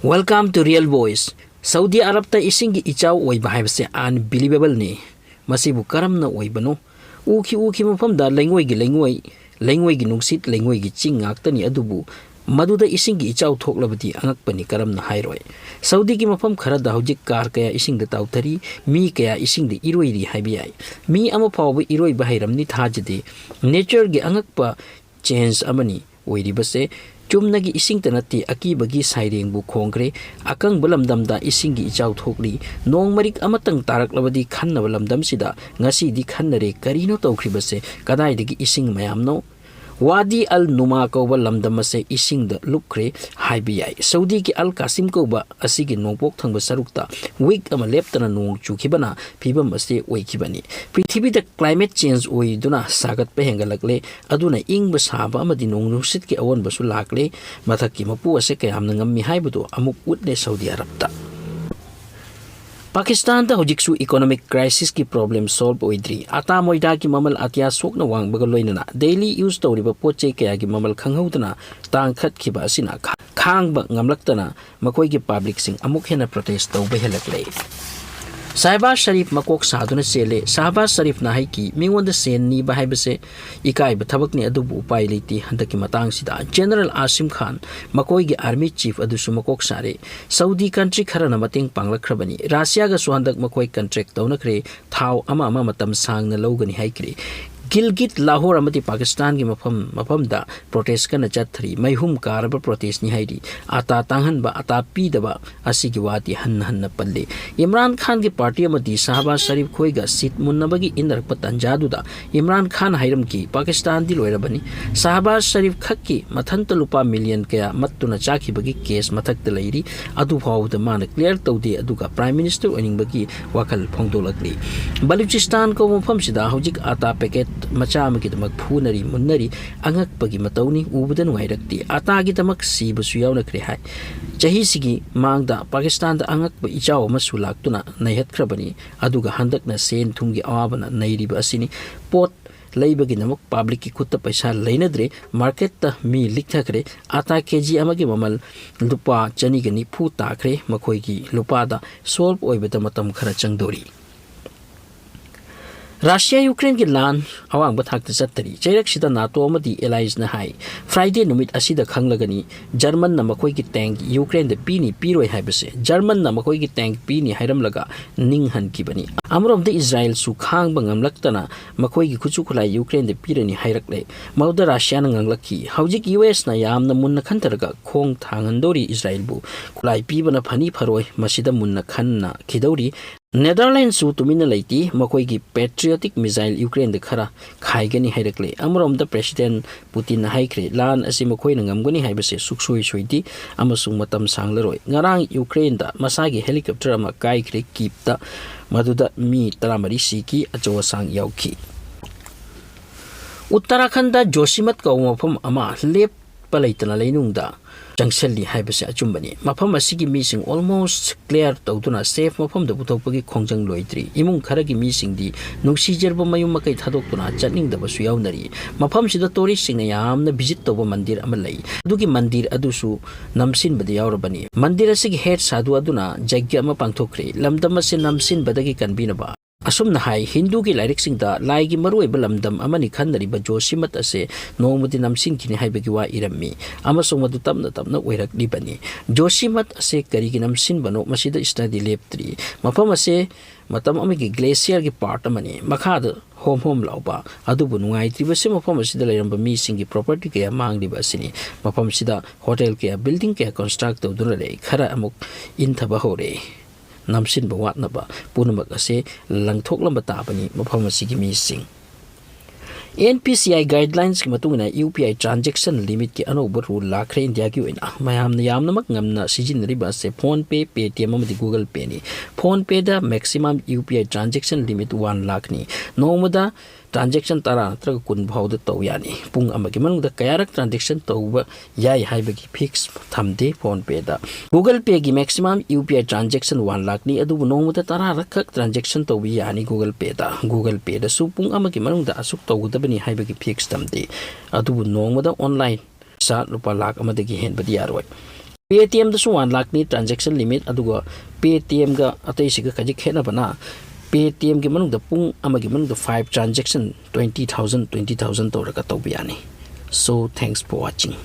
Welcome to Real Voice. Saudi Arab ta isingi ichaw oiba haibase unbelievable ni. Masibu karamna oibano. Uki mafam da lengway gi nungsit lengway gi chingak ni adubu. Maduda isingi ichaw thoklabati angakpani karamna hairoi. Saudi ki mafam khara da hojik kar kaya ising da tawtari mi kaya ising da iroiri haibiyai. Mi ama pawba iroi bahairamni thajade. Nature gi angakpa change amani oiribase. Chumnagi ising tanati akibagi saireng bu khongre akang balamdamda isingi ichaw thokli nong marik amatang tarak labadi khanna balamdam sida ngasi di khannare karino tawkribase kadai digi ising mayamno Wadi al Numa kauba lamdam ase ising da lupkre haibiyai Saudi ki al Qasim kauba asigi nongpok thangba sarukta week ama leptana nong chukhibana phibam ase oikibani Prithibi da climate change oiduna sagat pe hengalakle aduna ingba saba amadi nong nusit ki awon basu lakle mathaki mapu ase kayamna ngammi haibudo amuk utne Saudi Arab ta Pakistan ta hojiksu economic crisis ki problem solve oidri ata moida ki mamal atya sokna wang bagaloina daily use tawriba poche kaya ki mamal khanghaudana tangkhat khiba asina khangba ngamlaktana makoi ki public sing amuk hena protest tawbe helakle Sahbaz Sharif makok saduna sele Sahbaz Sharif na haiki mingonda sen ni bahaibase ikai bathabak ni adubu upai liti handaki matang sida General Asim Khan makoi gi army chief adusu makok sare Saudi country khara na mating panglakhrabani Russia ga suhandak makoi contract tawnakre thau ama matam sang na logani haikri Gilgit Lahore amati Pakistan ki mafam da protest kana chathri maihum karaba protest ni hairi ata tanghan ba ata pi daba asigi wati han palle Imran Khan ki party amati Shahbaz Sharif khoi ga seat munnabagi inar patanjadu da Imran Khan hairam ki Pakistan di loirabani Shahbaz Sharif khakki mathanta lupa million kaya mattuna chaki bagi case mathak da lairi adu phaw da mana clear tawde aduga prime minister oning bagi wakal phongdolakli Baluchistan ko mafam sida hojik ata packet macha amagi damak phunari munnari angak pagi matawni ubudan wairakti atagi damak sibusu yauna kre hai chahi sigi mangda Pakistan da angak ba ichaw masu laktuna naihat khrabani aduga handak na sen thumgi awabana nairiba asini pot laibagi namak public ki khutta paisa leinadre market ta mi likthakre ata kg amagi mamal lupa chani gani phu takre makhoi gi lupa da solve oibeta matam khara changdori Russia Ukraine ki lan awang bathak ta chattari chairak sida NATO amadi allies na hai Friday numit asida khanglagani German na makoi ki tank Ukraine da pini piroi haibase German na makoi ki tank pini hairam laga ninghan ki bani amrom da Israel su khang bangam laktana makoi ki khuchu khulai Ukraine da pirani hairakle mauda Russia na nganglaki haujik US na yamna munna khantaraga khong thangandori Israel bu khulai pibana phani pharoi masida munna khanna khidori Netherlands su tumina laiti makoi ki patriotic missile Ukraine de khara khaigani hairakle amrom da president Putin haikre lan asi makoi na ngamgani haibase suksoi soidi amasung matam sanglaroi ngarang Ukraine da masagi helicopter ama kaikre kipta maduda mi taramari siki achawa sang yauki Uttarakhand da Joshimat ka mafam ama lep palaitana leinungda Jangselli haibase achumbani mafam asigi mising almost clear tawduna safe mafam da puthokpagi khongjang loitri imung kharagi mising di nungsi jerba mayum makai thadokuna chatning da basu yaunari mafam sida tourist sing na yamna visit toba mandir amalai adugi mandir adusu namsin badi yaurabani mandir asigi head sadhu aduna jagya ama pangthokre lamdam ase namsin badagi kanbinaba Asum na hai Hindu ki lyric sing da lai gi Maruoiba lamdam amani khanari ba Joshimat ase nongmudi namsin kini haibagi wa irammi amasung madu tamna oirak libani Joshimat ase kari gi namsin bano masida study lab 3 mafam ase matam amigi glacier gi part amani makhada hom lauba adubu nungai tribase mafam asida lairamba mi singi property kaya mangli ba asini mafam sida hotel kaya building kaya construct tawduna le khara amuk inthaba hore namsin bawat na ba punamak ase langthok lamba tabani mafam asigi mising NPCI guidelines ki matungina UPI transaction limit ki anoba rule lakre India ki wina mayam na yam namak ngamna sijinriba se phone pay Paytm amadi Google Pay ni phone pay da maximum UPI transaction limit 1 lakh ni nomada transaction tara tra kun bhawda tawyani pung amagi manungda kayarak transaction tawba yai haibagi fix thamde phone pay da Google Pay gi maximum UPI transaction 1 lakh ni adu nomada tara rakak transaction tawbi yani Google Pay da su pung amagi manungda asuk tawda bani haibagi fix thamde adu nomada online sa lupa lakh amadagi hen badi yaroi Paytm dasu 1 lakh ni transaction limit aduga Paytm ga atay siga kaji khena bana Paytm gi manung da pung amagi manung da 5 transaction 20,000 tawra ka tawbiyani. So thanks for watching.